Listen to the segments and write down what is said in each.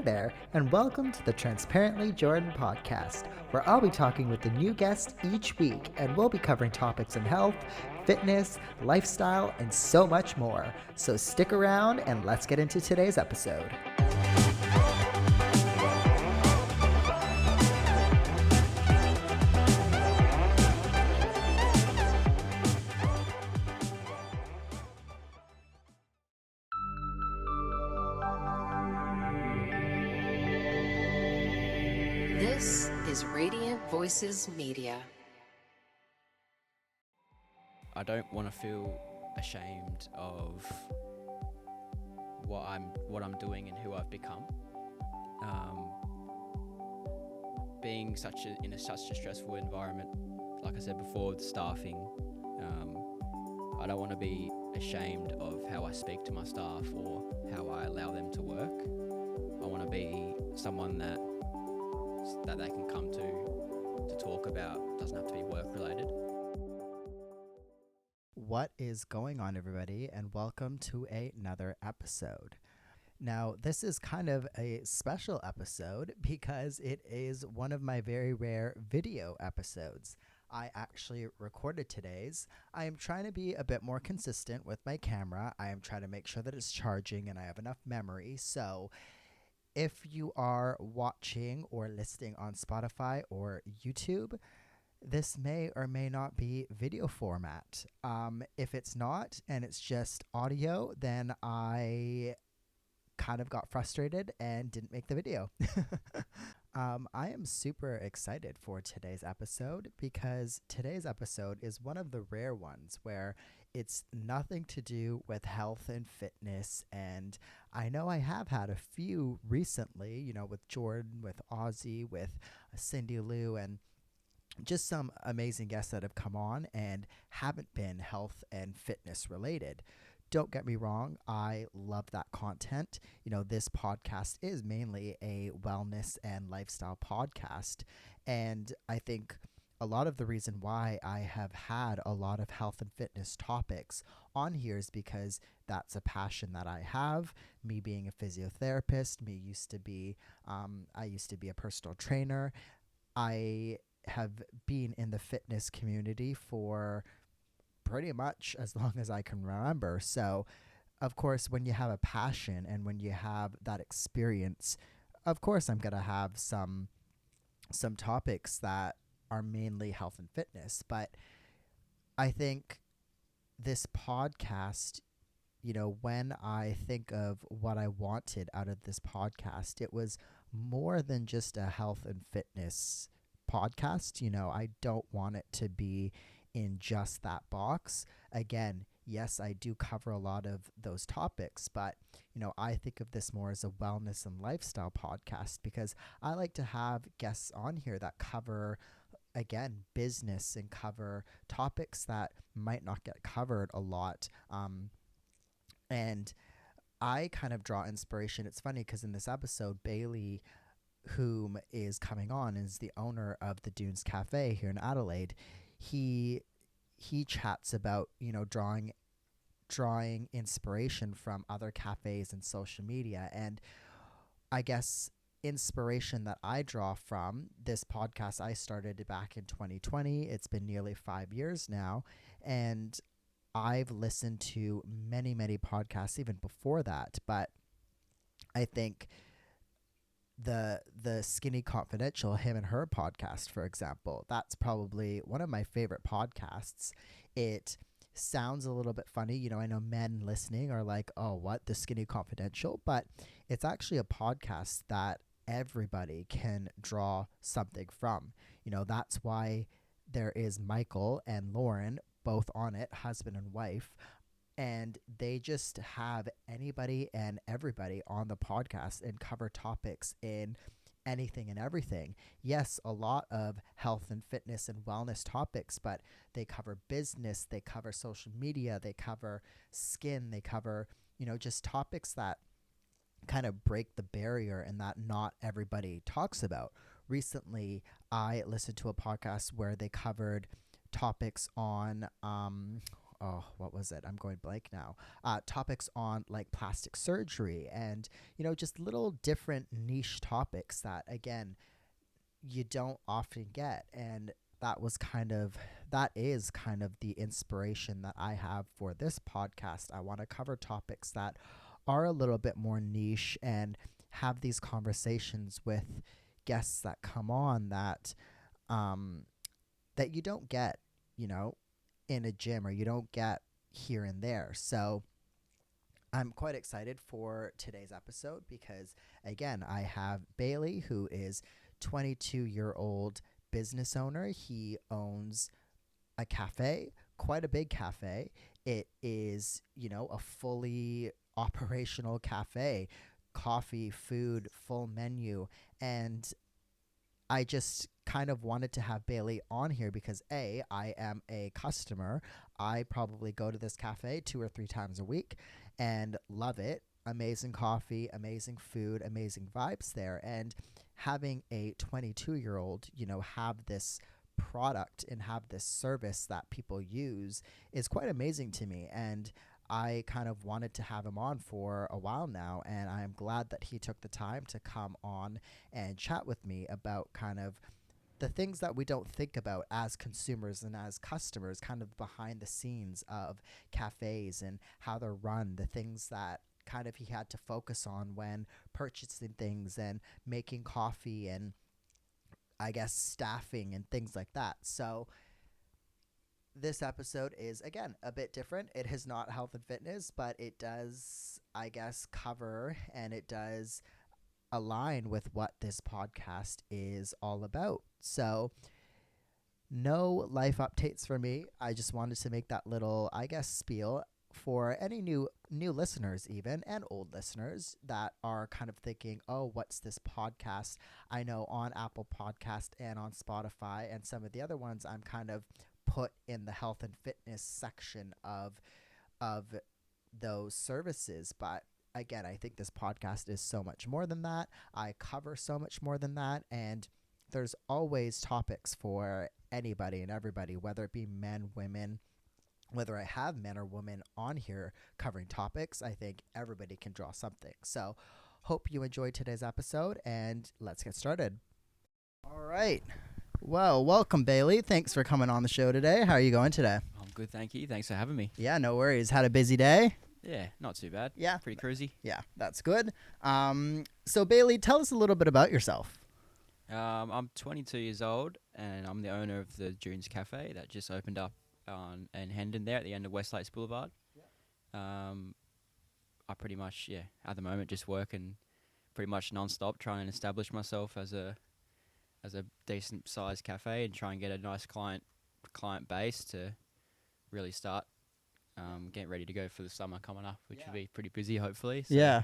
Hey there, and welcome to the Transparently Jordan podcast, where I'll be talking with a new guest each week, and we'll be covering topics in health, fitness, lifestyle, and so much more. So stick around and let's get into today's episode. This is Radiant Voices Media. I don't want to feel ashamed of what I'm doing and who I've become. Being in such a stressful environment, like I said before, with staffing, I don't want to be ashamed of how I speak to my staff or how I allow them to work. I want to be someone that they can come to talk about. Doesn't have to be work related. What is going on, everybody, and welcome to another episode. Now, this is kind of a special episode because it is one of my very rare video episodes. I actually recorded today's. I am trying to be a bit more consistent with my camera. I am trying to make sure that it's charging and I have enough memory. So if you are watching or listening on Spotify or YouTube, this may or may not be video format. If it's not and it's just audio, then I kind of got frustrated and didn't make the video. I am super excited for today's episode because today's episode is one of the rare ones where it's nothing to do with health and fitness. And I know I have had a few recently, with Jordan, with Ozzy, with Cindy Lou, and just some amazing guests that have come on and haven't been health and fitness related. Don't get me wrong, I love that content. This podcast is mainly a wellness and lifestyle podcast. And I think a lot of the reason why I have had a lot of health and fitness topics on here is because that's a passion that I have. Me being a physiotherapist, I used to be a personal trainer. I have been in the fitness community for pretty much as long as I can remember. So, of course, when you have a passion and when you have that experience, of course, I'm going to have some topics that are mainly health and fitness. But I think this podcast, when I think of what I wanted out of this podcast, it was more than just a health and fitness podcast. I don't want it to be in just that box. Again, yes, I do cover a lot of those topics, but I think of this more as a wellness and lifestyle podcast because I like to have guests on here that cover, again, business and cover topics that might not get covered a lot. And I kind of draw inspiration. It's funny because in this episode, Bailey, whom is coming on, is the owner of the Dunes Cafe here in Adelaide. He chats about drawing inspiration from other cafes and social media, and I guess inspiration that I draw from this podcast I started back in 2020. It's been nearly 5 years now, and I've listened to many podcasts even before that, but I think the Skinny Confidential, him and her podcast, for example, that's probably one of my favorite podcasts. It sounds a little bit funny. I know men listening are like, oh, what, the Skinny Confidential? But it's actually a podcast that everybody can draw something from. That's why there is Michael and Lauren both on it, husband and wife. And they just have anybody and everybody on the podcast and cover topics in anything and everything. Yes, a lot of health and fitness and wellness topics, but they cover business, they cover social media, they cover skin, they cover, just topics that kind of break the barrier and that not everybody talks about. Recently, I listened to a podcast where they covered topics on what was it? I'm going blank now. Topics on like plastic surgery and, just little different niche topics that, again, you don't often get. And that is kind of the inspiration that I have for this podcast. I want to cover topics that are a little bit more niche and have these conversations with guests that come on that you don't get, in a gym, or you don't get here and there. So I'm quite excited for today's episode because, again, I have Bailey, who is 22-year-old business owner. He owns a cafe, quite a big cafe. It is, a fully operational cafe, coffee, food, full menu. And I just kind of wanted to have Bailey on here because I am a customer. I probably go to this cafe 2 or 3 times a week and love it. Amazing coffee, amazing food, amazing vibes there. And having a 22-year-old, have this product and have this service that people use is quite amazing to me. And I kind of wanted to have him on for a while now, and I'm glad that he took the time to come on and chat with me about kind of the things that we don't think about as consumers and as customers, kind of behind the scenes of cafes and how they're run, the things that kind of he had to focus on when purchasing things and making coffee and, I guess, staffing and things like that. So this episode is, again, a bit different. It is not health and fitness, but it does, I guess, cover and it does align with what this podcast is all about. So no life updates for me. I just wanted to make that little, I guess, spiel for any new listeners, even, and old listeners that are kind of thinking, oh, what's this podcast? I know on Apple Podcast and on Spotify and some of the other ones, I'm kind of put in the health and fitness section of those services. But again, I think this podcast is so much more than that. I cover so much more than that. And there's always topics for anybody and everybody, whether it be men, women, whether I have men or women on here covering topics. I think everybody can draw something. So hope you enjoyed today's episode, and let's get started. All right. Well, welcome, Bailey. Thanks for coming on the show today. How are you going today? I'm good, thank you. Thanks for having me. Yeah, no worries. Had a busy day? Yeah, not too bad. Yeah. Pretty cruisy. Yeah, that's good. So, Bailey, tell us a little bit about yourself. I'm 22 years old, and I'm the owner of the Dunes Cafe that just opened up in Hendon there at the end of West Lakes Boulevard. Yeah. I pretty much, at the moment just working pretty much non-stop, trying to establish myself as a decent sized cafe and try and get a nice client base to really start getting ready to go for the summer coming up, which will be pretty busy hopefully. So, yeah.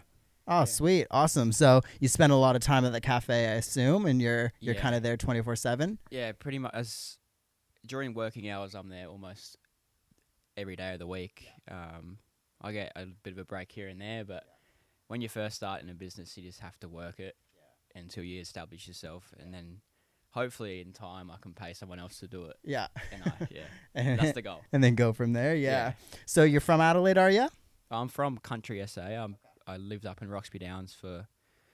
Oh, sweet. Awesome. So you spend a lot of time at the cafe, I assume, and you're kind of there 24/7? Yeah, pretty much. During working hours, I'm there almost every day of the week. I get a bit of a break here and there, but when you first start in a business, you just have to work it until you establish yourself, and then hopefully in time I can pay someone else to do it. Yeah. And that's the goal. And then go from there. Yeah. So you're from Adelaide, are you? I'm from Country SA. I lived up in Roxby Downs for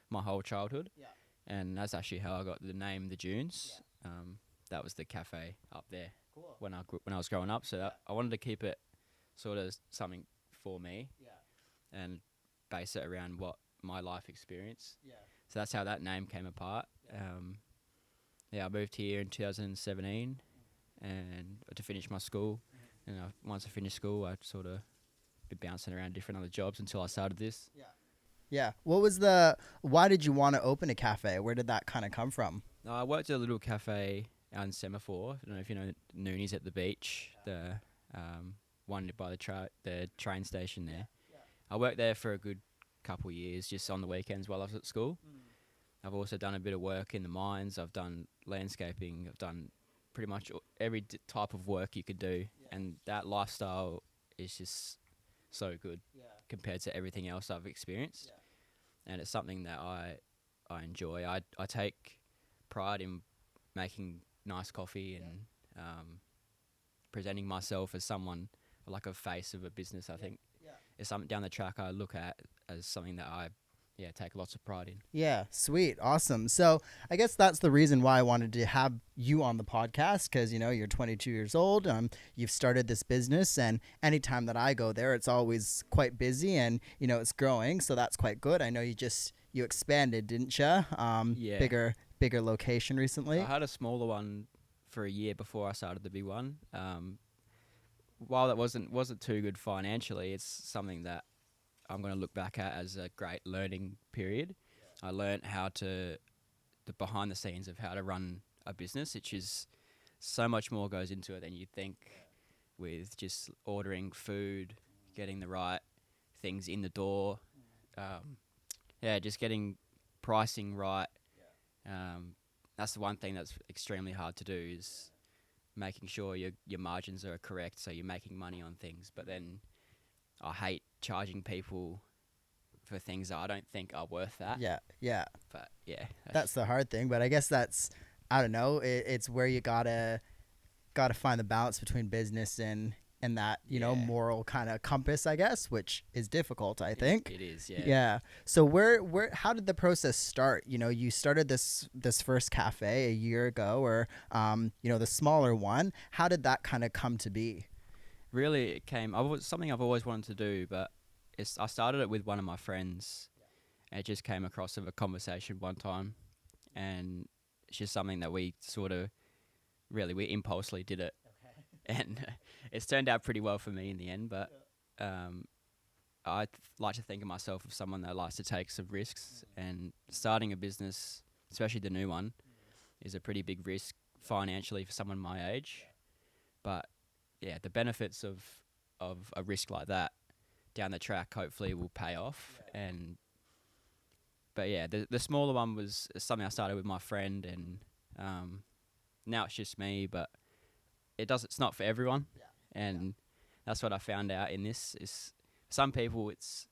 my whole childhood. Yeah. And that's actually how I got the name The Dunes. Yeah. That was the cafe up there. Cool. When I was growing up. So I wanted to keep it sort of something for me. Yeah. And base it around what my life experience. Yeah. So that's how that name came apart. I moved here in 2017 and to finish my school. And once I finished school, I sort of been bouncing around different other jobs until I started this. Yeah. Yeah. Why did you want to open a cafe? Where did that kind of come from? I worked at a little cafe out in Semaphore. I don't know if you know Noonies at the beach, the one by the train station there. Yeah. I worked there for a good couple of years, just on the weekends while I was at school. I've also done a bit of work in the mines. I've done landscaping. I've done pretty much every type of work you could do. Yeah. And that lifestyle is just so good compared to everything else I've experienced. Yeah. And it's something that I enjoy. I take pride in making nice coffee and presenting myself as someone like a face of a business. I think it's something down the track I look at as something that I take lots of pride in. Yeah, sweet. Awesome. So I guess that's the reason why I wanted to have you on the podcast, because, you know, you're 22 years old. You've started this business, and anytime that I go there, it's always quite busy, and, you know, it's growing. So that's quite good. I know you expanded, didn't you? Yeah. Bigger location recently. I had a smaller one for a year before I started the big one. While that wasn't too good financially, it's something that I'm going to look back at as a great learning period. I learned how the behind the scenes of how to run a business, which is so much more goes into it than you think, with just ordering food, getting the right things in the door. Just getting pricing right. That's the one thing that's extremely hard to do, is making sure your margins are correct, so you're making money on things. But then I hate charging people for things that I don't think are worth that. Yeah. But yeah, that's the hard thing. But I guess I don't know. It's where you gotta find the balance between business and that, you know, moral kind of compass, I guess, which is difficult, I think. It is, yeah. Yeah. So how did the process start? You know, you started this first cafe a year ago, or, you know, the smaller one. How did that kind of come to be? Really, it came. Something I've always wanted to do, but I started it with one of my friends. And it just came across of a conversation one time, and it's just something that we we impulsively did it, and it's turned out pretty well for me in the end. But I like to think of myself as someone that likes to take some risks, and starting a business, especially the new one, is a pretty big risk financially for someone my age. But yeah, the benefits of a risk like that down the track hopefully will pay off. But yeah, the smaller one was something I started with my friend, and now it's just me. But it's not for everyone, and that's what I found out in this. Is some people it's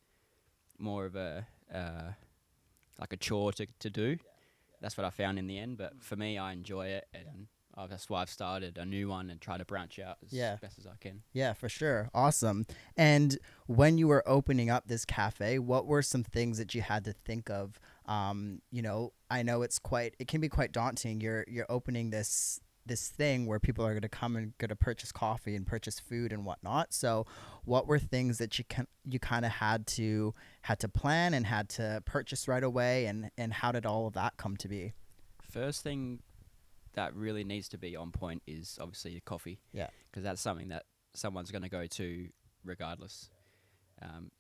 more of a like a chore to do. That's what I found in the end. But for me, I enjoy it, and that's why I've started a new one and try to branch out as best as I can. Yeah, for sure. Awesome. And when you were opening up this cafe, what were some things that you had to think of? You know, I know it can be quite daunting. You're opening this thing where people are going to come and going to purchase coffee and purchase food and whatnot. So what were things that you kind of had to plan and had to purchase right away, and how did all of that come to be? First thing that really needs to be on point is obviously the coffee. Yeah. Because that's something that someone's going to go to regardless.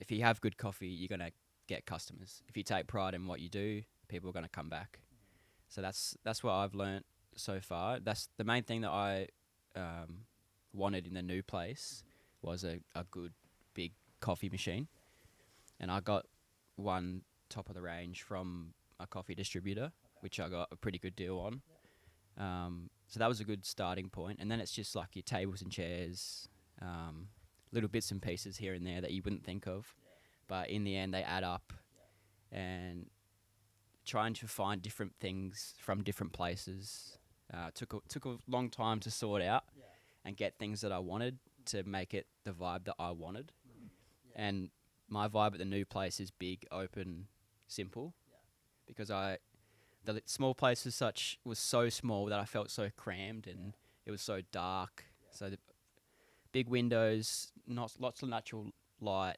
If you have good coffee, you're going to get customers. If you take pride in what you do, people are going to come back. So that's what I've learnt so far. That's the main thing that I wanted in the new place, was a good big coffee machine. And I got one top of the range from a coffee distributor, which I got a pretty good deal on. So that was a good starting point. And then it's just like your tables and chairs, little bits and pieces here and there that you wouldn't think of. But in the end, they add up. And trying to find different things from different places took a long time to sort out and get things that I wanted to make it the vibe that I wanted. And my vibe at the new place is big, open, simple. Because the small place was so small that I felt so crammed, and it was so dark. So the big windows, lots of natural light,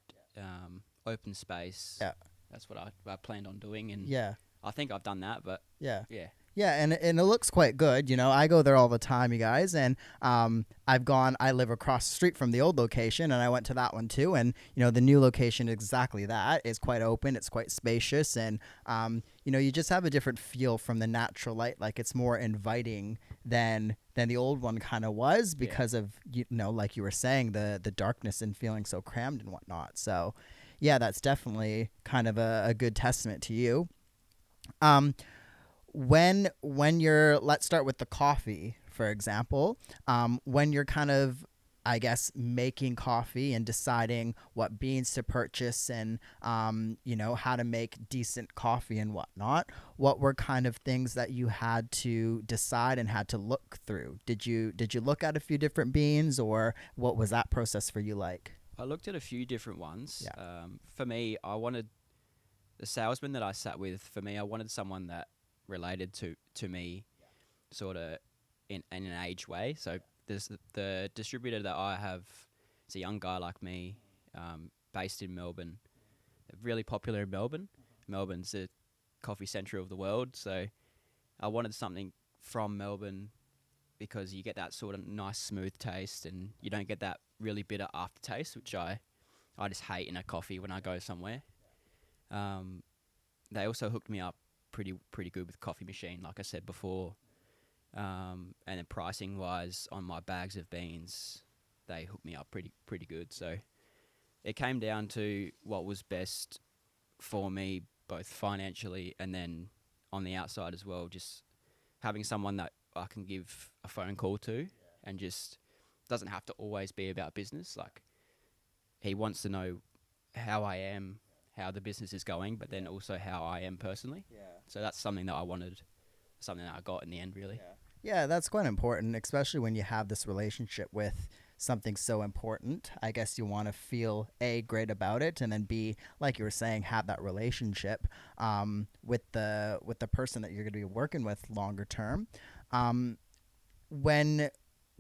open space. Yeah. That's what I planned on doing, and I think I've done that. But yeah, and it looks quite good. You know, I go there all the time, you guys, and I live across the street from the old location, and I went to that one too. And you know, the new location is exactly that. It's quite open, it's quite spacious, and you know, you just have a different feel from the natural light. Like, it's more inviting than the old one kind of was, because of, you know, like you were saying, the darkness and feeling so crammed and whatnot. So yeah, that's definitely kind of a good testament to you. When let's start with the coffee, for example. When you're kind of I guess, making coffee and deciding what beans to purchase and, how to make decent coffee and whatnot, what were kind of things that you had to decide and had to look through? Did you look at a few different beans, or what was that process for you like? I looked at a few different ones. Yeah. For me, I wanted the salesman that I sat with. For me, I wanted someone that related to me, sort of in an age way. So there's the distributor that I have. It's a young guy like me, based in Melbourne, really popular in Melbourne. Melbourne's the coffee centre of the world, so I wanted something from Melbourne because you get that sort of nice smooth taste, and you don't get that really bitter aftertaste, which I just hate in a coffee when I go somewhere. They also hooked me up pretty good with coffee machine, like I said before. And then pricing wise on my bags of beans, they hooked me up pretty good. So it came down to what was best for me, both financially and then on the outside as well. Just having someone that I can give a phone call to, and just doesn't have to always be about business. Like, he wants to know how I am, how the business is going, but then also how I am personally. Yeah. So that's something that I wanted, something that I got in the end, really. Yeah, that's quite important, especially when you have this relationship with something so important. I guess you want to feel A, great about it, and then B, like you were saying, have that relationship with the person that you're going to be working with longer term. When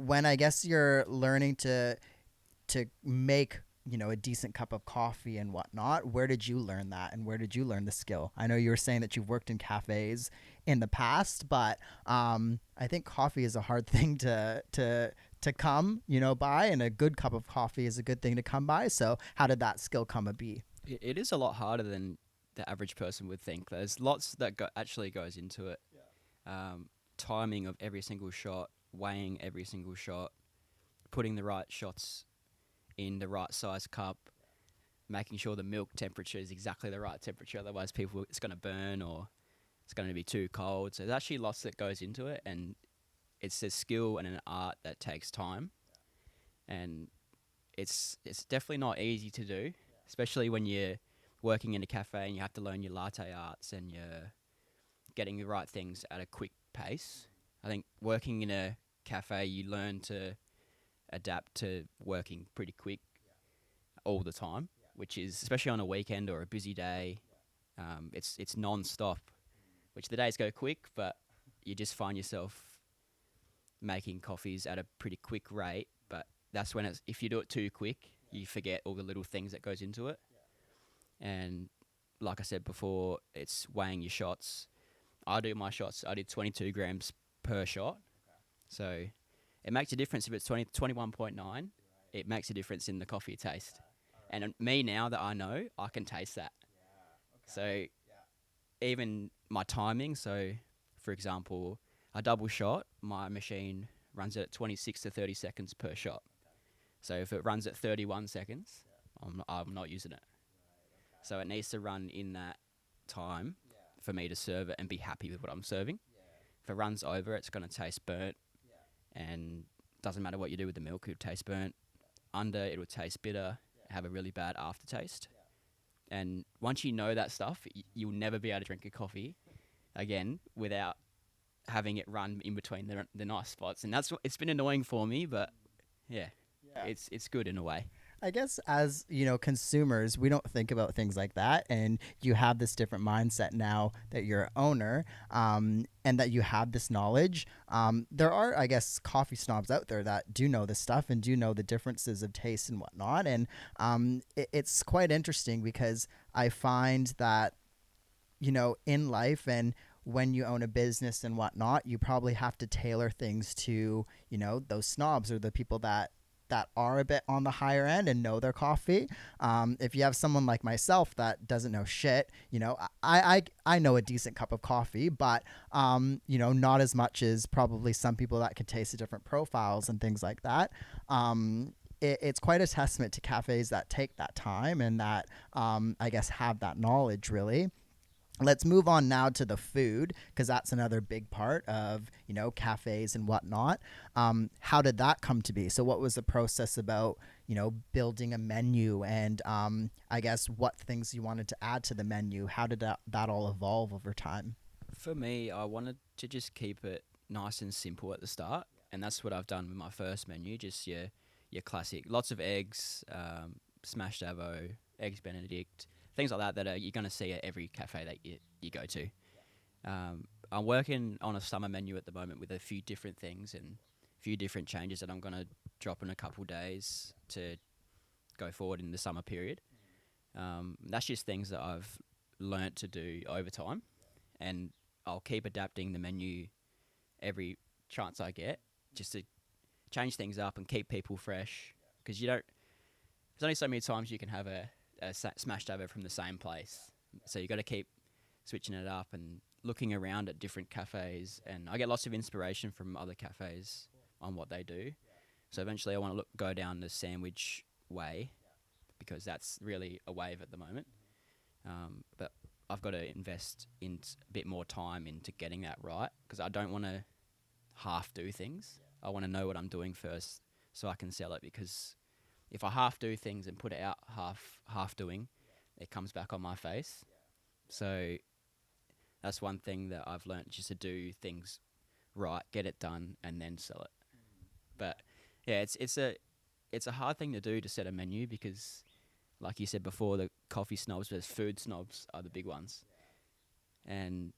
I guess you're learning to make a decent cup of coffee and whatnot, where did you learn that, and where did you learn the skill? I know you were saying that you've worked in cafes in the past, but I think coffee is a hard thing to come by, and a good cup of coffee is a good thing to come by. So how did that skill come to be? It is a lot harder than the average person would think. There's lots that actually goes into it. Timing of every single shot, weighing every single shot, putting the right shots in the right size cup, making sure the milk temperature is exactly the right temperature. Otherwise, it's going to burn, or it's going to be too cold. So there's actually lots that goes into it, and it's a skill and an art that takes time. And it's definitely not easy to do, especially when you're working in a cafe and you have to learn your latte arts and you're getting the right things at a quick pace. I think working in a cafe, you learn to adapt to working pretty quick all the time, which is, especially on a weekend or a busy day, it's non-stop, which the days go quick, but you just find yourself making coffees at a pretty quick rate. But that's when if you do it too quick, you forget all the little things that goes into it. And like I said before, it's weighing your shots. I do my shots, I did 22 grams per shot. So it makes a difference if it's 21.9. It makes a difference in the coffee taste. And me, now that I know, I can taste that. So even my timing, so for example, a double shot, my machine runs at 26 to 30 seconds per shot. So if it runs at 31 seconds, I'm not using it. So it needs to run in that time for me to serve it and be happy with what I'm serving. If it runs over, it's going to taste burnt, and doesn't matter what you do with the milk, it would taste burnt. Under, it would taste bitter, have a really bad aftertaste. And once you know that stuff, you'll never be able to drink a coffee again without having it run in between the nice spots. And it's been annoying for me, but it's good in a way. I guess as, consumers, we don't think about things like that. And you have this different mindset now that you're an owner, and that you have this knowledge. There are, I guess, coffee snobs out there that do know this stuff and do know the differences of taste and whatnot. And it's quite interesting because I find that, in life and when you own a business and whatnot, you probably have to tailor things to, those snobs or the people that are a bit on the higher end and know their coffee. If you have someone like myself that doesn't know shit, I know a decent cup of coffee, but not as much as probably some people that can taste the different profiles and things like that. It's quite a testament to cafes that take that time and that I guess have that knowledge, really. let's move on now to the food, because that's another big part of, cafes and whatnot. How did that come to be? So what was the process about, building a menu, and I guess what things you wanted to add to the menu? How did that all evolve over time? For me, I wanted to just keep it nice and simple at the start, and that's what I've done with my first menu. Just your classic, lots of eggs, smashed avo, eggs Benedict, things like that you're going to see at every cafe that you go to. I'm working on a summer menu at the moment with a few different things and a few different changes that I'm going to drop in a couple days to go forward in the summer period. That's just things that I've learnt to do over time, and I'll keep adapting the menu every chance I get, just to change things up and keep people fresh. Because there's only so many times you can have a smashed avo from the same place, so you got to keep switching it up and looking around at different cafes. And I get lots of inspiration from other cafes on what they do. So eventually, I want to go down the sandwich way, because that's really a wave at the moment. But I've got to invest in a bit more time into getting that right, because I don't want to half do things. I want to know what I'm doing first so I can sell it, because if I half do things and put it out half doing, it comes back on my face. So that's one thing that I've learnt, just to do things right, get it done, and then sell it. But yeah, it's a hard thing to do, to set a menu, because like you said before, the coffee snobs versus food snobs are the big ones. And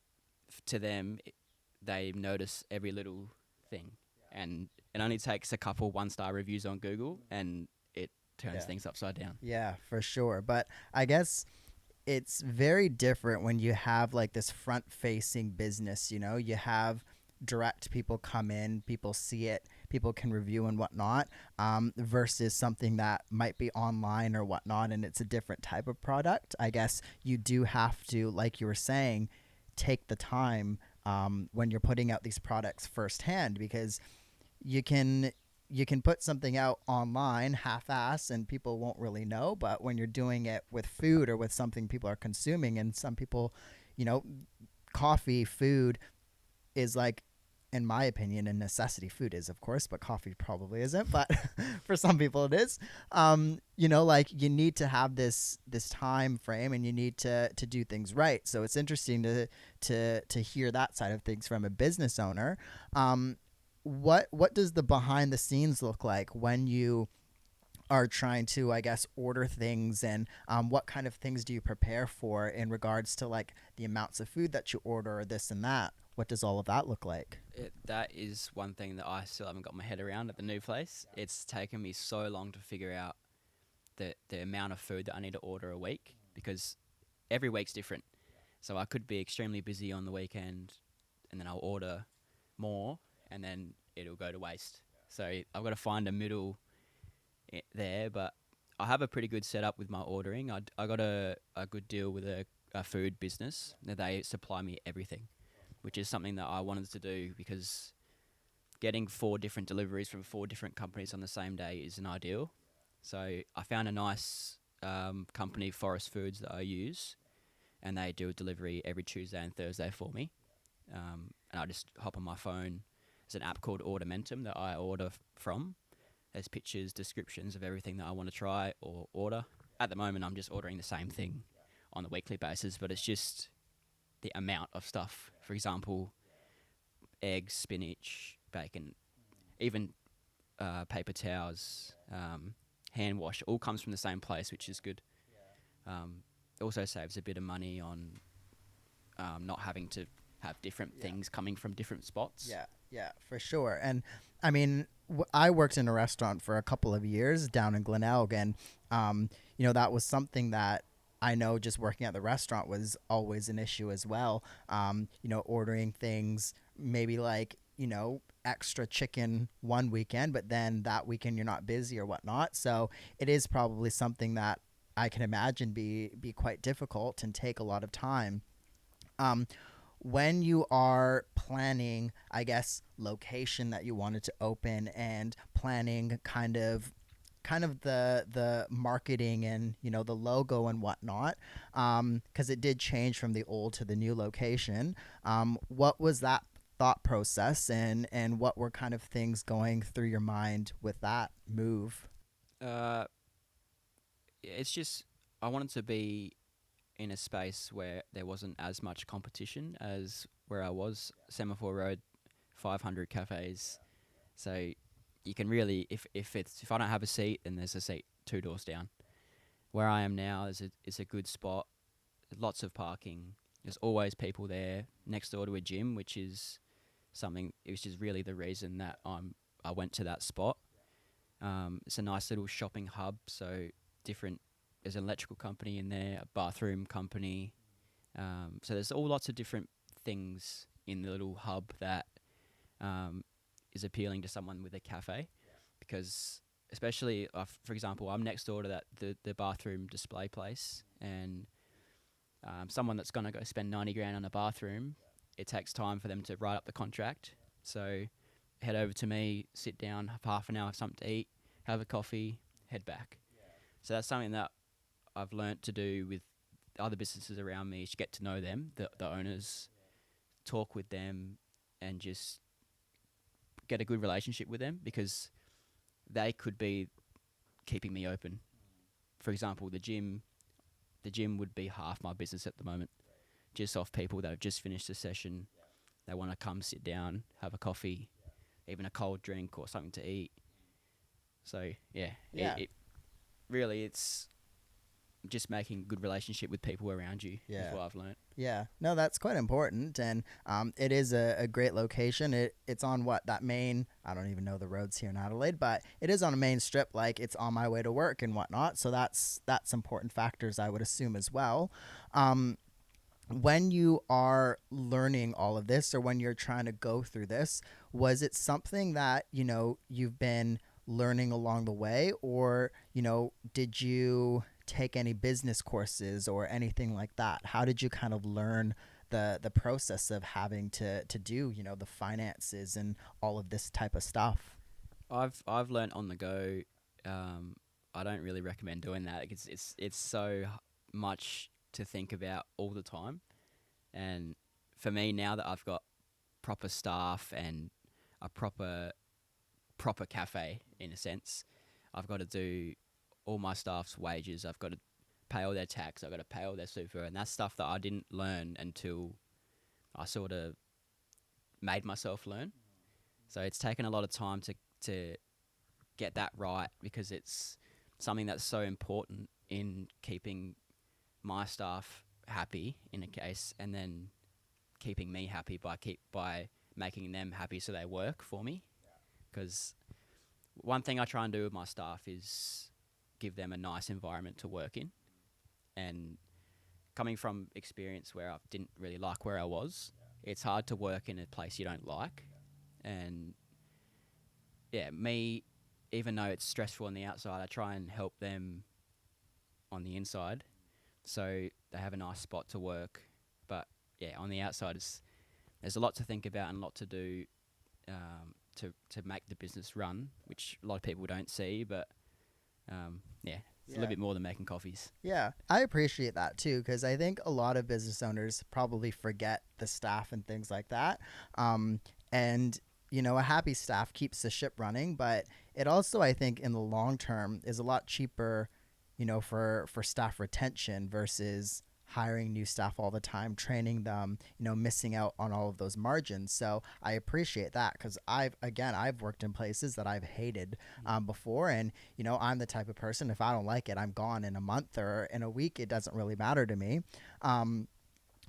to them, they notice every little thing. And it only takes a couple 1-star reviews on Google, and it turns things upside down. Yeah, for sure. But I guess it's very different when you have like this front facing business. You have direct people come in, people see it, people can review and whatnot, versus something that might be online or whatnot, and it's a different type of product. I guess you do have to, like you were saying, take the time when you're putting out these products firsthand, because you can put something out online half-ass and people won't really know. But when you're doing it with food or with something people are consuming, and some people, coffee, food is like, in my opinion, a necessity. Food is, of course, but coffee probably isn't. But for some people it is. Like, you need to have this time frame, and you need to do things right. So it's interesting to hear that side of things from a business owner. What does the behind the scenes look like when you are trying to, I guess, order things, and what kind of things do you prepare for in regards to like the amounts of food that you order, or this and that? What does all of that look like? That is one thing that I still haven't got my head around at the new place. It's taken me so long to figure out the amount of food that I need to order a week, because every week's different. So I could be extremely busy on the weekend, and then I'll order more, and then it'll go to waste. So I've got to find a middle there, but I have a pretty good setup with my ordering. I got a good deal with a food business. They supply me everything, which is something that I wanted to do, because getting 4 different deliveries from 4 different companies on the same day isn't ideal. So I found a nice company, Forest Foods, that I use, and they do a delivery every Tuesday and Thursday for me. And I just hop on my phone. There's an app called Ordermentum that I order from. There's pictures, descriptions of everything that I want to try or order. At the moment, I'm just ordering the same thing on a weekly basis, but it's just the amount of stuff. For example, eggs, spinach, bacon, even paper towels, hand wash, all comes from the same place, which is good. It also saves a bit of money on not having to have different things coming from different spots. Yeah, for sure. And I mean, I worked in a restaurant for a couple of years down in Glenelg, and that was something that I know just working at the restaurant was always an issue as well. Ordering things, maybe like, extra chicken one weekend, but then that weekend you're not busy or whatnot. So it is probably something that I can imagine be quite difficult and take a lot of time. When you are planning, I guess, location that you wanted to open, and planning kind of kind of the marketing and the logo and whatnot, because it did change from the old to the new location. What was that thought process, and what were kind of things going through your mind with that move? Uh, it's just I wanted to be in a space where there wasn't as much competition as where I was. Semaphore Road, 500 cafes. So you can really, if I don't have a seat, then there's a seat 2 doors down. Where I am now is a good spot. Lots of parking. There's always people there. Next door to a gym, which is really the reason that I went to that spot. It's a nice little shopping hub. So different. There's an electrical company in there, a bathroom company. So there's lots of different things in the little hub that is appealing to someone with a cafe, because especially, for example, I'm next door to the bathroom display place, and someone that's going to go spend 90 grand on a bathroom, it takes time for them to write up the contract. So head over to me, sit down, have half an hour, have something to eat, have a coffee, head back. So that's something that I've learnt to do with other businesses around me, is get to know them, the owners, talk with them, and just get a good relationship with them, because they could be keeping me open. For example, the gym would be half my business at the moment, just off people that have just finished a session. They want to come sit down, have a coffee, even a cold drink or something to eat. So yeah. It really, it's just making a good relationship with people around you is what I've learned. Yeah, no, that's quite important, and it is a great location. It's on that main, I don't even know the roads here in Adelaide, but it is on a main strip, like it's on my way to work and whatnot, so that's important factors, I would assume, as well. When you are learning all of this, or when you're trying to go through this, was it something that you've been learning along the way, or did you take any business courses or anything like that? How did you kind of learn the process of having to do the finances and all of this type of stuff? I've learned on the go. I don't really recommend doing that. It's so much to think about all the time, and for me, now that I've got proper staff and a proper cafe, in a sense, I've got to do all my staff's wages. I've got to pay all their tax. I've got to pay all their super, and that's stuff that I didn't learn until I sort of made myself learn. So it's taken a lot of time to get that right, because it's something that's so important in keeping my staff happy in a case, and then keeping me happy by making them happy so they work for me. Because one thing I try and do with my staff is give them a nice environment to work in. And coming from experience where I didn't really like where I was, it's hard to work in a place you don't like. And me, even though it's stressful on the outside, I try and help them on the inside, so they have a nice spot to work. But on the outside, there's a lot to think about and a lot to do to make the business run, which a lot of people don't see. But it's a little bit more than making coffees. Yeah, I appreciate that too, because I think a lot of business owners probably forget the staff and things like that. And a happy staff keeps the ship running, but it also, I think, in the long term is a lot cheaper, for staff retention versus hiring new staff all the time, training them, missing out on all of those margins. So I appreciate that, because I've worked in places that I've hated before, and I'm the type of person, if I don't like it, I'm gone in a month or in a week. It doesn't really matter to me.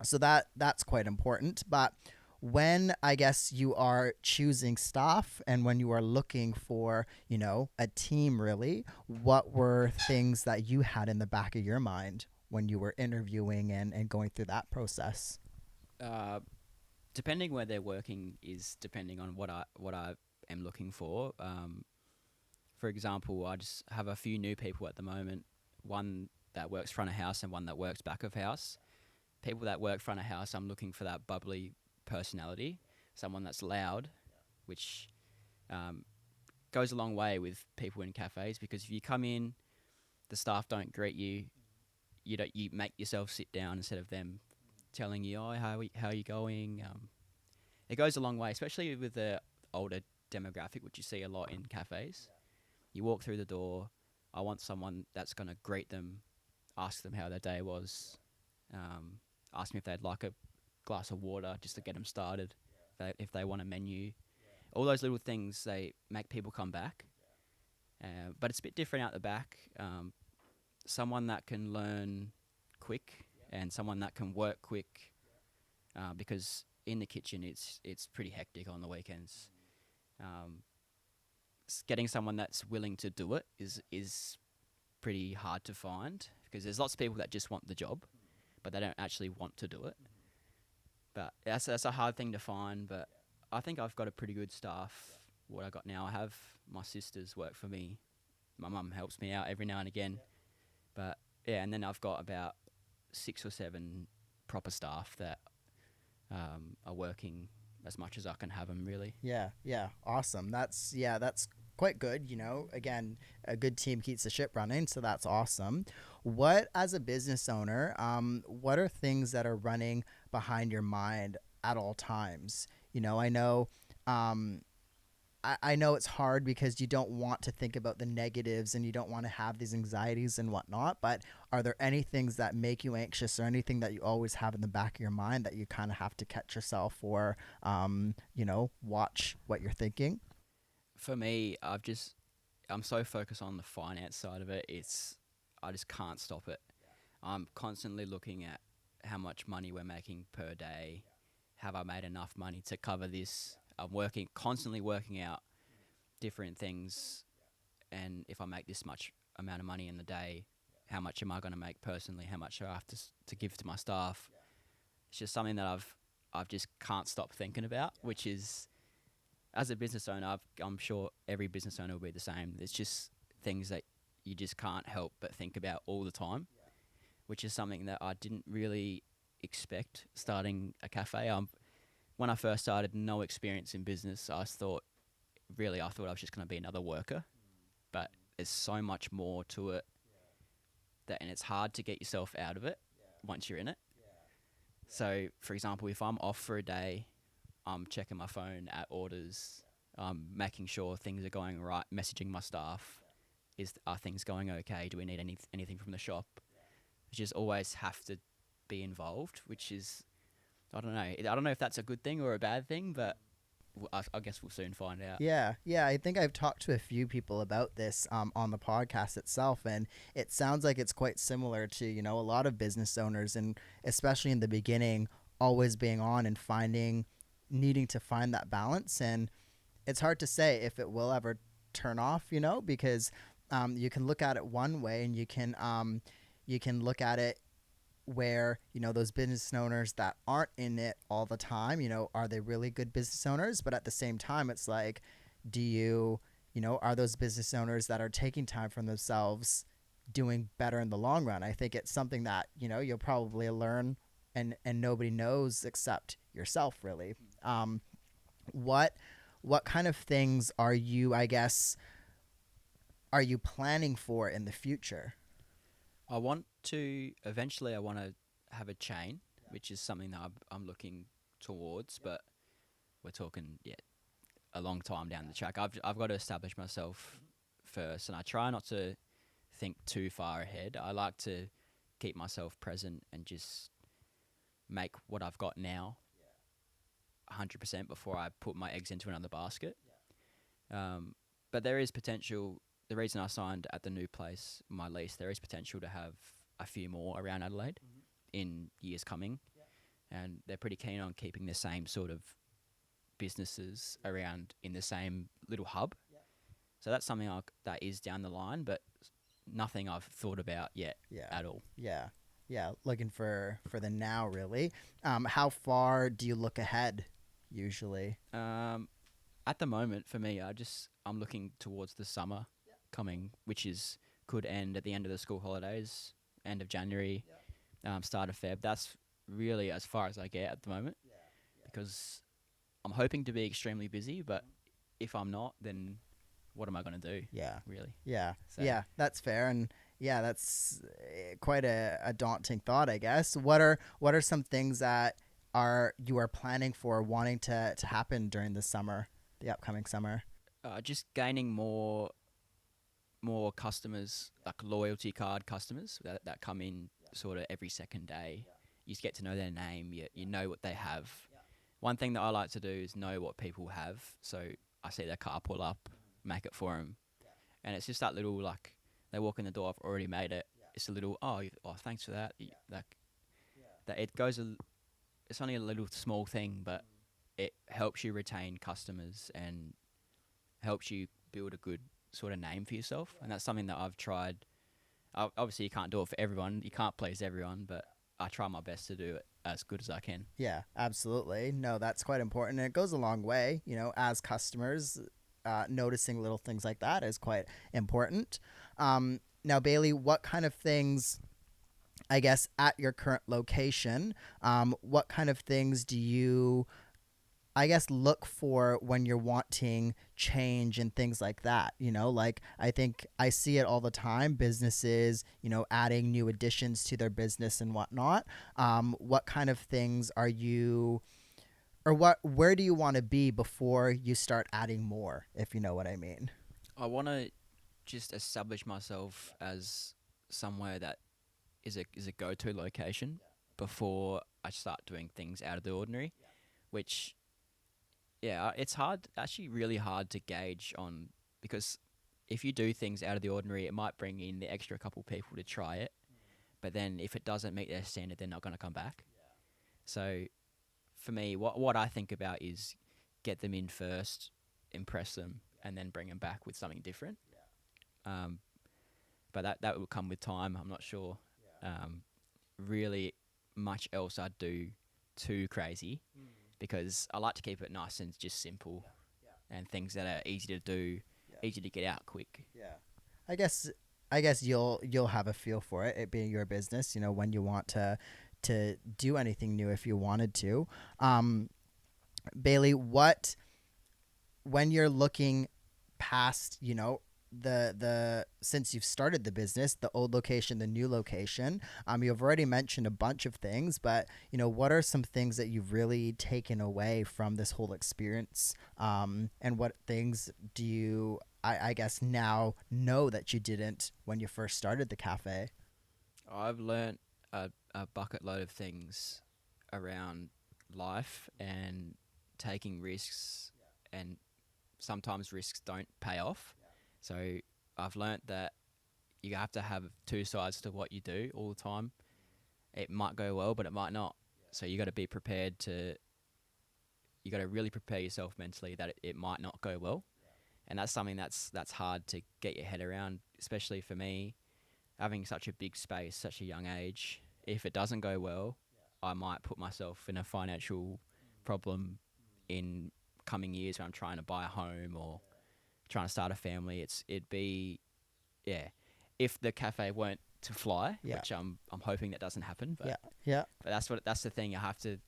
So that's quite important. But when, I guess, you are choosing staff and when you are looking for, a team, really, what were things that you had in the back of your mind when you were interviewing and going through that process? Depending where they're working is depending on what I am looking for. For example, I just have a few new people at the moment, one that works front of house and one that works back of house. People that work front of house, I'm looking for that bubbly personality, someone that's loud, which goes a long way with people in cafes, because if you come in, the staff don't greet you, you make yourself sit down instead of them telling you, oh, how are you going? It goes a long way, especially with the older demographic, which you see a lot in cafes. You walk through the door, I want someone that's going to greet them, ask them how their day was, ask them if they'd like a glass of water just to get them started, if they want a menu. All those little things, they make people come back. But it's a bit different out the back. Someone that can learn quick and someone that can work quick, because in the kitchen it's pretty hectic on the weekends. Getting someone that's willing to do it is pretty hard to find, because there's lots of people that just want the job, but they don't actually want to do it. But that's a hard thing to find. But I think I've got a pretty good staff. What I got now, I have my sisters work for me. My mum helps me out every now and again. But yeah, and then I've got about 6 or 7 proper staff that are working as much as I can have them, really. Yeah, awesome. That's quite good. Again, a good team keeps the ship running, so that's awesome. What, as a business owner, what are things that are running behind your mind at all times? I know I know it's hard because you don't want to think about the negatives and you don't want to have these anxieties and whatnot, but are there any things that make you anxious, or anything that you always have in the back of your mind that you kind of have to catch yourself, or watch what you're thinking? For me, I'm so focused on the finance side of it. I just can't stop it. I'm constantly looking at how much money we're making per day. Have I made enough money to cover this? I'm constantly working out different things, and if I make this much amount of money in the day, how much am I going to make personally? How much do I have to give to my staff? It's just something that I've just can't stop thinking about, which is, as a business owner, I'm sure every business owner will be the same. It's just things that you just can't help but think about all the time, which is something that I didn't really expect starting a cafe. When I first started, no experience in business, I thought I was just going to be another worker. But there's so much more to it, and it's hard to get yourself out of it once you're in it. So, for example, if I'm off for a day, I'm checking my phone at orders, making sure things are going right, messaging my staff, are things going okay? Do we need anything from the shop? You just always have to be involved, which is, I don't know. I don't know if that's a good thing or a bad thing, but I guess we'll soon find out. Yeah. I think I've talked to a few people about this on the podcast itself, and it sounds like it's quite similar to, a lot of business owners, and especially in the beginning, always being on and needing to find that balance. And it's hard to say if it will ever turn off, because you can look at it one way, and you can look at it where, those business owners that aren't in it all the time, are they really good business owners? But at the same time, it's like, are those business owners that are taking time from themselves doing better in the long run? I think it's something that, you'll probably learn, and nobody knows except yourself, really. What kind of things are you planning for in the future? Eventually I want to have a chain, which is something that I'm looking towards, but we're talking a long time down the track. I've got to establish myself first, and I try not to think too far ahead. I like to keep myself present and just make what I've got now 100% before I put my eggs into another basket. But there is potential. The reason I signed at the new place, my lease, there is potential to have a few more around Adelaide in years coming. And they're pretty keen on keeping the same sort of businesses around in the same little hub. So that's something that is down the line, but nothing I've thought about yet at all. Yeah, looking for the now, really. How far do you look ahead usually? At the moment, for me, I'm looking towards the summer coming, which could end at the end of the school holidays, end of January, start of Feb. That's really as far as I get at the moment, because I'm hoping to be extremely busy, but if I'm not, then what am I going to do? Yeah. Really. Yeah. So- Yeah. That's fair. And yeah, that's quite a daunting thought, I guess. What are some things that you are planning for wanting to happen during the summer, the upcoming summer? Just gaining more customers, like loyalty card customers that come in sort of every second day. You just get to know their name. You know what they have. One thing that I like to do is know what people have. So I see their car pull up, make it for them, and it's just that little, like, they walk in the door, I've already made it. It's a little thanks for that. Like that, it's only a little small thing, but it helps you retain customers and helps you build a good sort of name for yourself. And that's something that I've tried. Obviously, you can't do it for everyone. You can't please everyone, but I try my best to do it as good as I can. Yeah, absolutely. No, that's quite important. And it goes a long way, as customers, noticing little things like that is quite important. Now, Bailey, what kind of things, I guess, at your current location, what kind of things do you, I guess, look for when you're wanting change and things like that? Like, I think I see it all the time, businesses, adding new additions to their business and whatnot. What kind of things are you, or where do you want to be before you start adding more, if you know what I mean? I want to just establish myself as somewhere that is a go-to location before I start doing things out of the ordinary, which, yeah, it's hard, actually really hard to gauge on, because if you do things out of the ordinary, it might bring in the extra couple people to try it, but then if it doesn't meet their standard, they're not going to come back. So for me, what I think about is get them in first, impress them, and then bring them back with something different. But that will come with time. I'm not sure really much else I'd do too crazy, because I like to keep it nice and just simple, and things that are easy to do, easy to get out quick. Yeah. I guess you'll have a feel for it being your business, when you want to do anything new, if you wanted to. Bailey, when you're looking past, the since you've started the business, the old location, the new location, you've already mentioned a bunch of things, but what are some things that you've really taken away from this whole experience, and what things do you, I guess, now know that you didn't when you first started the cafe? I've learnt a bucket load of things around life and taking risks, and sometimes risks don't pay off. So I've learnt that you have to have two sides to what you do all the time. It might go well, but it might not. So you got to be prepared you got to really prepare yourself mentally that it might not go well. And that's something that's hard to get your head around, especially for me, having such a big space, such a young age. If it doesn't go well, I might put myself in a financial problem in coming years when I'm trying to buy a home or trying to start a family. If the cafe weren't to fly, which I'm hoping that doesn't happen, but but that's the thing, you have to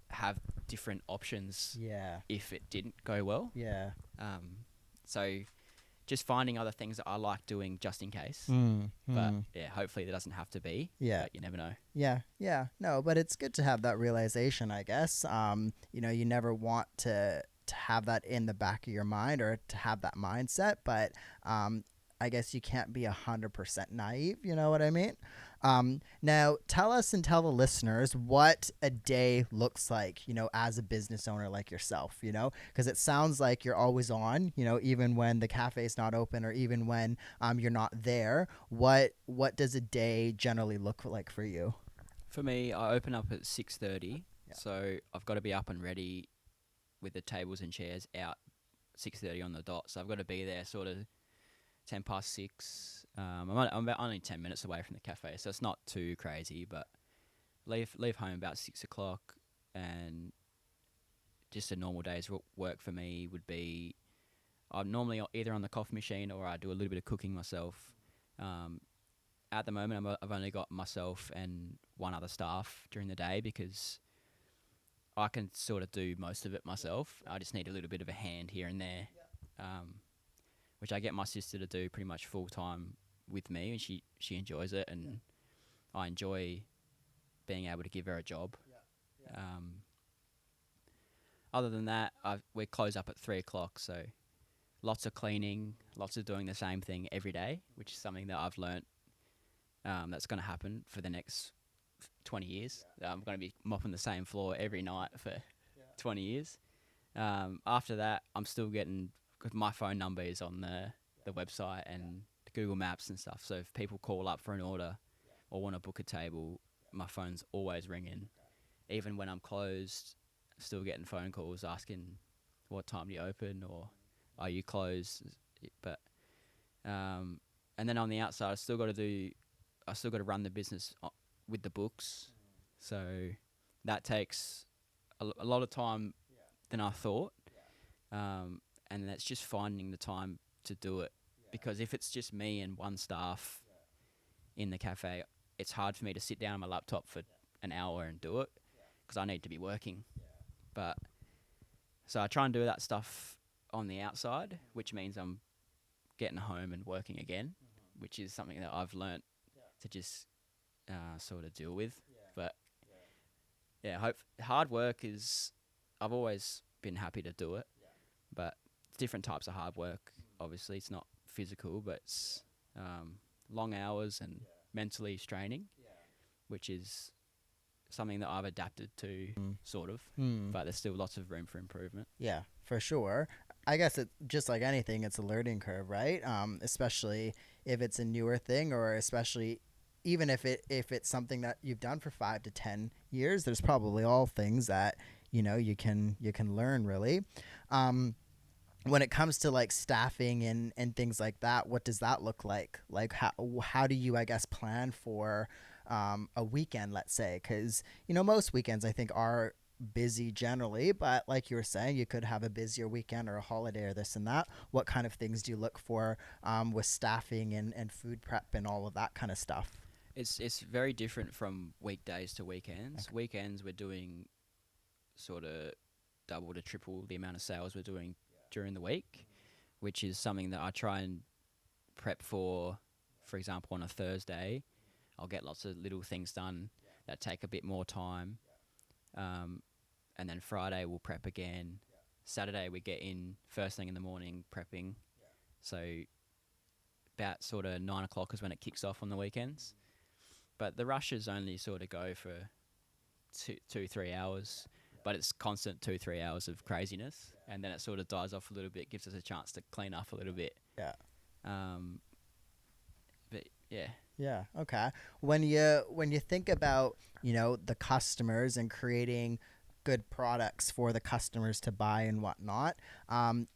have different options if it didn't go well. So just finding other things that I like doing just in case. But hopefully there doesn't have to be. But you never know. No, but it's good to have that realization, I guess. You never want to have that in the back of your mind, or to have that mindset, but I guess you can't be 100% naive, you know what I mean? Now tell us and tell the listeners what a day looks like, as a business owner like yourself, because it sounds like you're always on, even when the cafe is not open, or even when you're not there. What does a day generally look like for you? For me, I open up at 6:30, so I've got to be up and ready with the tables and chairs out 6:30 on the dot. So I've got to be there sort of 10 past 6. I'm about only 10 minutes away from the cafe, so it's not too crazy, but leave home about 6 o'clock. And just a normal day's work for me would be, I'm normally either on the coffee machine or I do a little bit of cooking myself. At the moment, I've only got myself and one other staff during the day, because I can sort of do most of it myself. I just need a little bit of a hand here and there. which I get my sister to do pretty much full time with me, and she enjoys it, and I enjoy being able to give her a job. Other than that, we close up at 3 o'clock, so lots of cleaning, lots of doing the same thing every day, which is something that I've learnt that's going to happen for the next 20 years. I'm going to be mopping the same floor every night for 20 years. After that, I'm still getting, because my phone number is on the website and Google Maps and stuff, so if people call up for an order or want to book a table, my phone's always ringing. Even when I'm closed, still getting phone calls asking what time do you open or are you closed. But and then on the outside, I still got to run the business with the books, so that takes a lot of time than I thought. And that's just finding the time to do it, because if it's just me and one staff in the cafe, it's hard for me to sit down on my laptop for an hour and do it, because I need to be working. But so I try and do that stuff on the outside, which means I'm getting home and working again, which is something that I've learnt to just sort of deal with. But hard work is, I've always been happy to do it, but different types of hard work. Obviously, it's not physical, but it's long hours and mentally straining, which is something that I've adapted to, sort of. But there's still lots of room for improvement. Yeah, for sure. I guess it just like anything, it's a learning curve, right? Especially if it's a newer thing, or especially even if it's something that you've done for 5 to 10 years. There's probably all things that you can learn, really. When it comes to like staffing and things like that, what does that look like? Like how do you, I guess, plan for a weekend, let's say? Because most weekends I think are busy generally, but like you were saying, you could have a busier weekend or a holiday or this and that. What kind of things do you look for with staffing and food prep and all of that kind of stuff? It's very different from weekdays to weekends. Okay. Weekends we're doing sort of double to triple the amount of sales we're doing during the week, which is something that I try and prep for. For example, on a Thursday, I'll get lots of little things done that take a bit more time. And then Friday we'll prep again. Saturday we get in first thing in the morning prepping. So about sort of 9 o'clock is when it kicks off on the weekends. But the rushes only sort of go for 2-3 hours. But it's constant 2-3 hours of craziness, and then it sort of dies off a little bit, gives us a chance to clean up a little bit. Yeah. But yeah. Yeah. Okay. When you think about the customers and creating good products for the customers to buy and whatnot,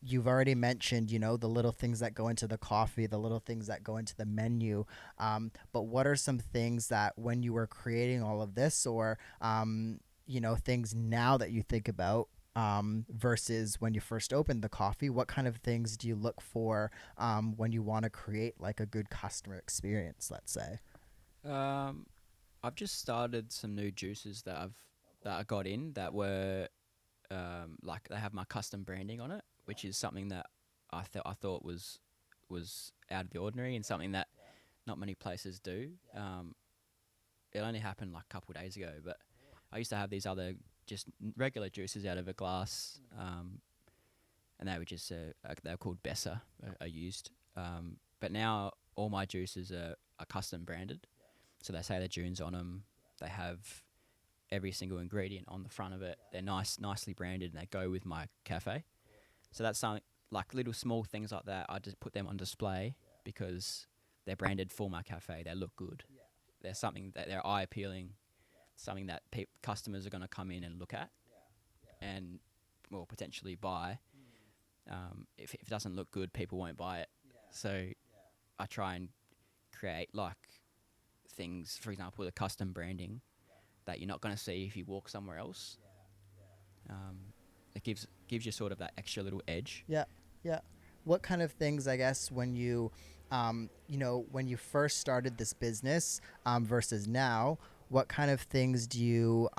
you've already mentioned the little things that go into the coffee, the little things that go into the menu. But what are some things that when you were creating all of this, or things now that you think about versus when you first opened the coffee, what kind of things do you look for when you want to create like a good customer experience, let's say? I've just started some new juices that I got in that were like they have my custom branding on it, which is something that I thought was out of the ordinary and something that not many places do. It only happened like a couple of days ago, but I used to have these other just regular juices out of a glass, and they were just they were called Besser, are used. But now all my juices are custom branded, so they say the Dunes on them. They have every single ingredient on the front of it. They're nicely branded, and they go with my cafe. So that's something like little small things like that. I just put them on display because they're branded for my cafe. They look good. They're something that they're eye appealing. Something that customers are going to come in and look at and, well, potentially buy. If it doesn't look good, people won't buy it. So I try and create like things, for example, the custom branding that you're not going to see if you walk somewhere else. It gives you sort of that extra little edge. Yeah, yeah. What kind of things, I guess, when you first started this business versus now, what kind of things do you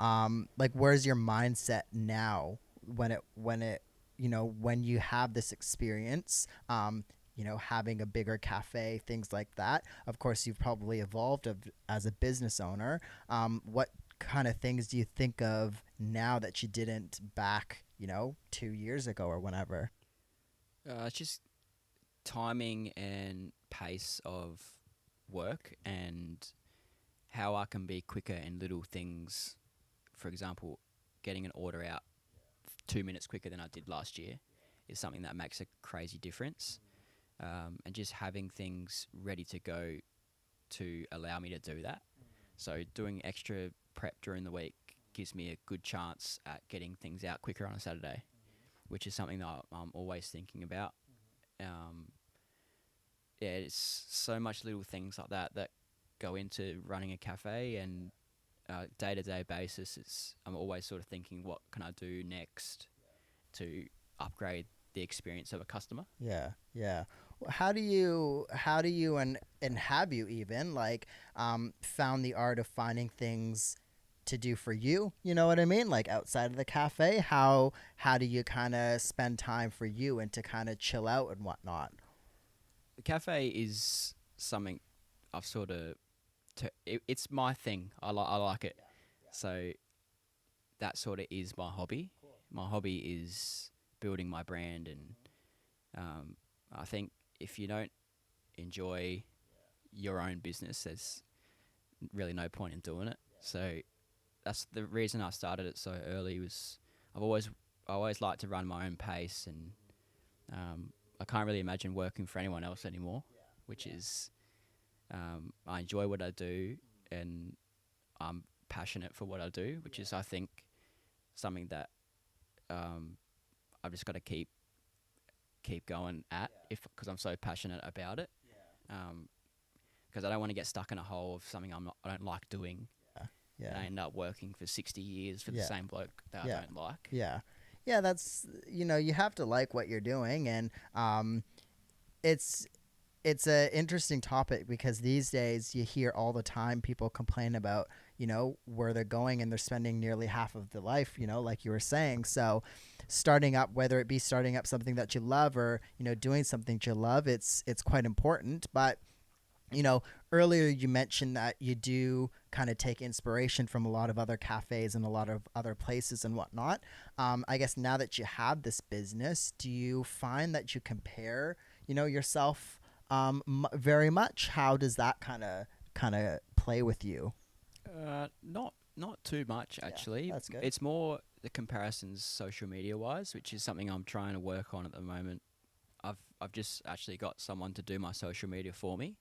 like? Where's your mindset now when you have this experience? having a bigger cafe, things like that. Of course, you've probably evolved as a business owner. What kind of things do you think of now that you didn't back, 2 years ago or whenever? It's just timing and pace of work and how I can be quicker in little things. For example, getting an order out 2 minutes quicker than I did last year is something that makes a crazy difference. And just having things ready to go to allow me to do that. So doing extra prep during the week gives me a good chance at getting things out quicker on a Saturday, which is something that I'm always thinking about. Yeah, it's so much little things like that go into running a cafe, and day-to-day basis, I'm always sort of thinking, what can I do next to upgrade the experience of a customer? Yeah, yeah. How do you and have you even found the art of finding things to do for you? You know what I mean? Like outside of the cafe, how do you kind of spend time for you and to kind of chill out and whatnot? The cafe is something I've sort of, it's my thing. I like it. So that sort of is my hobby. My hobby is building my brand, and I think if you don't enjoy your own business, there's really no point in doing it. So that's the reason I started it so early. Was I always liked to run my own pace, and I can't really imagine working for anyone else anymore. Which is I enjoy what I do, and I'm passionate for what I do, which is, I think, something that I've just got to keep going at, because I'm so passionate about it. Because I don't want to get stuck in a hole of something I don't like doing, and I end up working for 60 years for the same bloke that I don't like. Yeah. Yeah, that's you have to like what you're doing, and it's a interesting topic because these days you hear all the time people complain about where they're going, and they're spending nearly half of their life, like you were saying. So starting up, whether it be starting up something that you love or doing something that you love, it's quite important. But earlier you mentioned that you do kind of take inspiration from a lot of other cafes and a lot of other places and whatnot. I guess now that you have this business, do you find that you compare yourself very much? How does that kind of play with you? Not too much, actually. That's good. It's more the comparisons social media wise, which is something I'm trying to work on at the moment. I've just actually got someone to do my social media for me,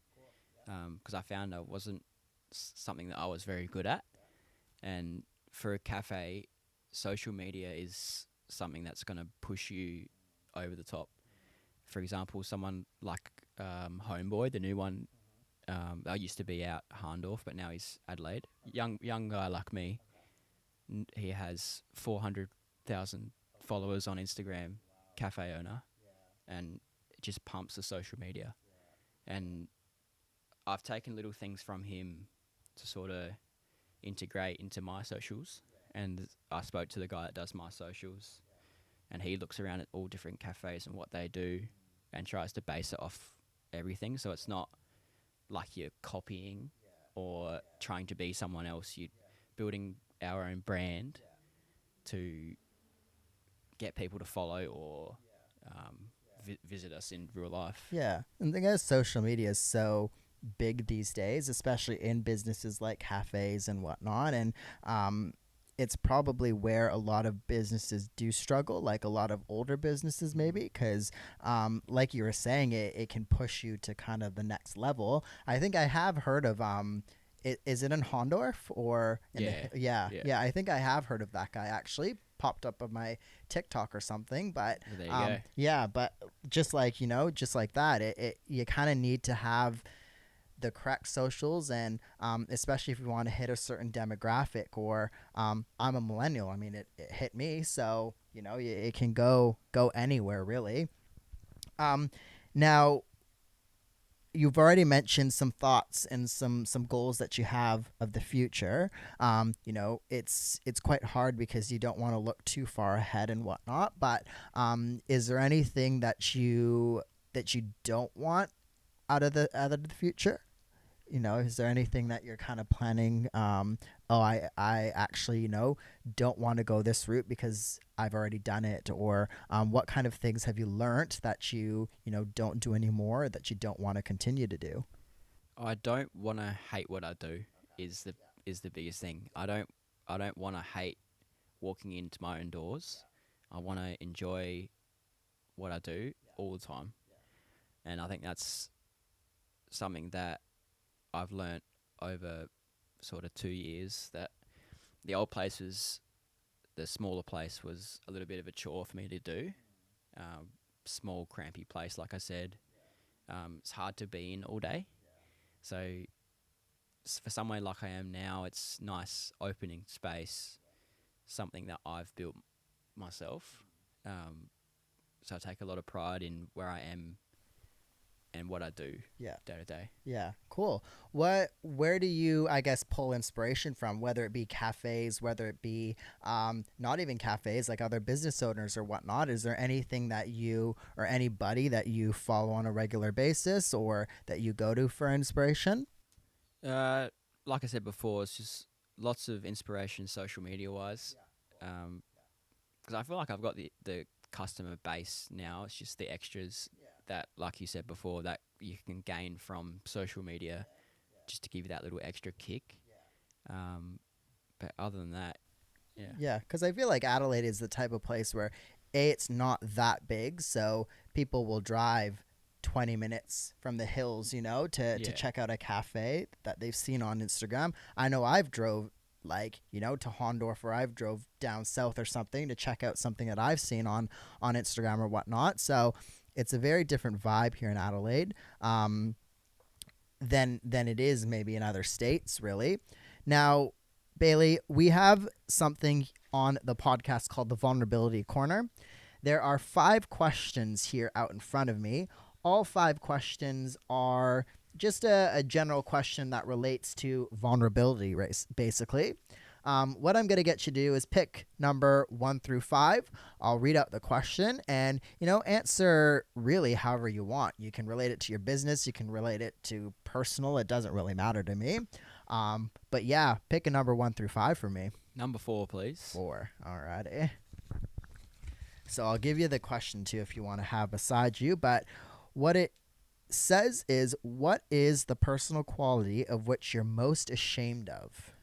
because I found I wasn't something that I was very good at. And for a cafe, social media is something that's going to push you over the top. For example, someone like Homeboy, the new one, I used to be out Harndorf, but now he's Adelaide. Young guy like me. He has 400,000 followers on Instagram, cafe owner, and it just pumps the social media. And I've taken little things from him to sort of integrate into my socials. And I spoke to the guy that does my socials, and he looks around at all different cafes and what they do and tries to base it off everything. So it's not like you're copying or trying to be someone else. You're building our own brand to get people to follow or visit us in real life. Yeah, and I guess social media is so big these days, especially in businesses like cafes and whatnot. And it's probably where a lot of businesses do struggle, like a lot of older businesses maybe, because like you were saying, it can push you to kind of the next level. I think I have heard of is it in Hondorf or yeah, I think I have heard of that guy. Actually popped up on my TikTok or something. But There you go. yeah, but just like just like that, it you kind of need to have the correct socials, and especially if you want to hit a certain demographic. Or I'm a millennial. I mean, it hit me, so it can go anywhere really. Now you've already mentioned some thoughts and some goals that you have of the future. It's quite hard because you don't want to look too far ahead and whatnot. But is there anything that you that you don't want out of the future? Is there anything that you're kind of planning? I actually, don't want to go this route because I've already done it. Or what kind of things have you learned that don't do anymore, that you don't want to continue to do? I don't want to hate what I do. Is the biggest thing. I don't want to hate walking into my own doors. I want to enjoy what I do all the time, and I think that's something that I've learnt over sort of 2 years. That the smaller place was a little bit of a chore for me to do. Small, crampy place, like I said. It's hard to be in all day. So for somewhere like I am now, it's nice opening space, something that I've built myself. So I take a lot of pride in where I am and what I do Yeah. day to day. Yeah, cool. Where do you, I guess, pull inspiration from, whether it be cafes, whether it be not even cafes, like other business owners or whatnot? Is there anything that you or anybody that you follow on a regular basis or that you go to for inspiration? Like I said before, it's just lots of inspiration social media wise. Because I feel like I've got the customer base now. It's just the extras that, like you said before, that you can gain from social media just to give you that little extra kick. But other than that, yeah. Yeah, because I feel like Adelaide is the type of place where, it's not that big, so people will drive 20 minutes from the hills, to Yeah. check out a cafe that they've seen on Instagram. I know I've drove to Hondorf, or I've drove down south or something to check out something that I've seen on Instagram or whatnot. So it's a very different vibe here in Adelaide than it is maybe in other states, really. Now, Bailey, we have something on the podcast called the Vulnerability Corner. There are 5 questions here out in front of me. All 5 questions are just a general question that relates to vulnerability, basically. What I'm going to get you to do is pick number 1 through 5. I'll read out the question and, answer really however you want. You can relate it to your business. You can relate it to personal. It doesn't really matter to me. But yeah, pick a number 1 through 5 for me. Number 4, please. 4. Alrighty. So I'll give you the question too if you want to have beside you. But what it says is, what is the personal quality of which you're most ashamed of?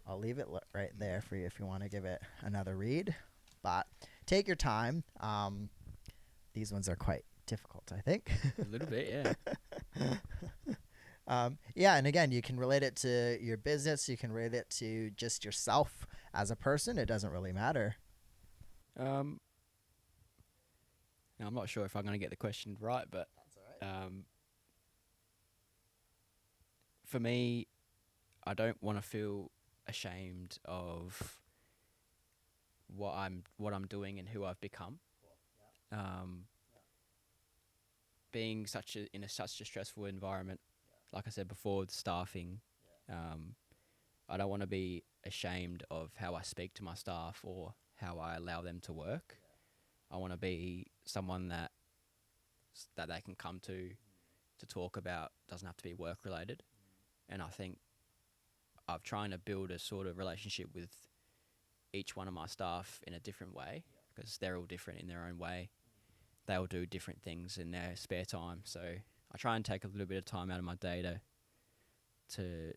I'll leave it right there for you if you want to give it another read, but take your time. These ones are quite difficult, I think. A little bit, yeah. Yeah, and again, you can relate it to your business. You can relate it to just yourself as a person. It doesn't really matter. Now, I'm not sure if I'm going to get the question right, but for me, I don't want to feel ashamed of what I'm doing and who I've become. Being in such a stressful environment, like I said before, with staffing, I don't want to be ashamed of how I speak to my staff or how I allow them to work. I want to be someone that they can come to talk about. Doesn't have to be work related. And I think I'm trying to build a sort of relationship with each one of my staff in a different way, because they're all different in their own way. They all do different things in their spare time. So I try and take a little bit of time out of my day to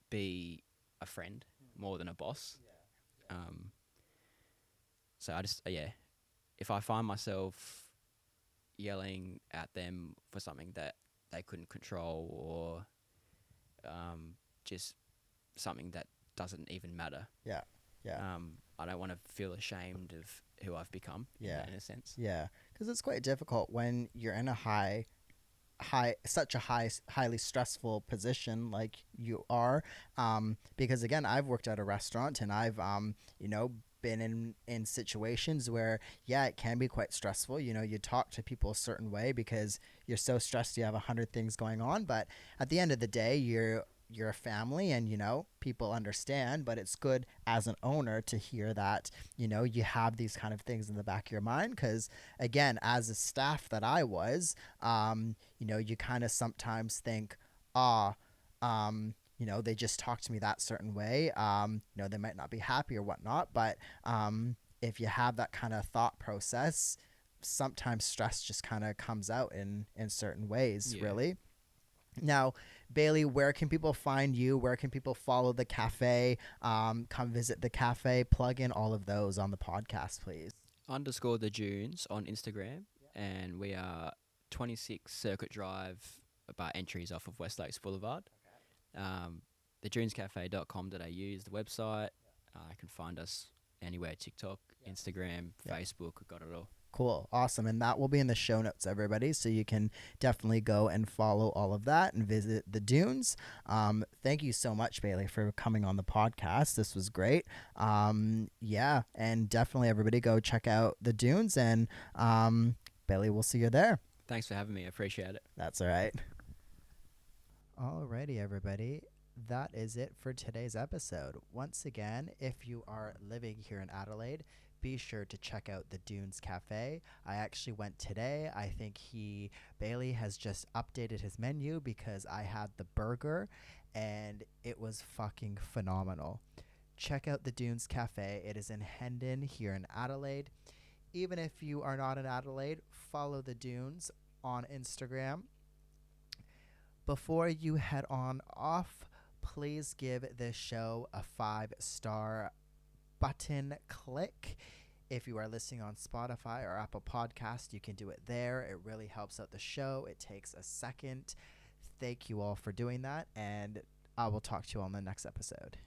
be a friend more than a boss. So I just, if I find myself yelling at them for something that they couldn't control, or just something that doesn't even matter. Yeah. I don't want to feel ashamed of who I've become. Yeah. In a sense. Yeah, because it's quite difficult when you're in a highly stressful position like you are. Because again, I've worked at a restaurant and I've been in situations where it can be quite stressful. You talk to people a certain way because you're so stressed, you have 100 things going on, but at the end of the day, you're you're a family and, people understand, but it's good as an owner to hear that, you have these kind of things in the back of your mind. Because again, as a staff that I was, you kind of sometimes think, ah, they just talk to me that certain way. They might not be happy or whatnot, but if you have that kind of thought process, sometimes stress just kind of comes out in certain ways, really. Now, Bailey, where can people find you? Where can people follow the cafe? Come visit the cafe. Plug in all of those on the podcast, please. Underscore the Dunes on Instagram, and we are 26 Circuit Drive, by entries off of West Lakes Boulevard. thedunescafe.com.au is the website. You can find us anywhere: TikTok, Instagram, Facebook. We've got it all. Cool. Awesome. And that will be in the show notes, everybody. So you can definitely go and follow all of that and visit the Dunes. Thank you so much, Bailey, for coming on the podcast. This was great. And definitely everybody go check out the Dunes, and Bailey, we'll see you there. Thanks for having me. I appreciate it. That's all right. Alrighty, everybody. That is it for today's episode. Once again, if you are living here in Adelaide, be sure to check out the Dunes Cafe. I actually went today. I think Bailey has just updated his menu because I had the burger and it was fucking phenomenal. Check out the Dunes Cafe. It is in Hendon here in Adelaide. Even if you are not in Adelaide, follow the Dunes on Instagram. Before you head on off, please give this show a 5-star button click. If you are listening on Spotify or Apple Podcast, you can do it there. It really helps out the show. It takes a second. Thank you all for doing that, and I will talk to you on the next episode.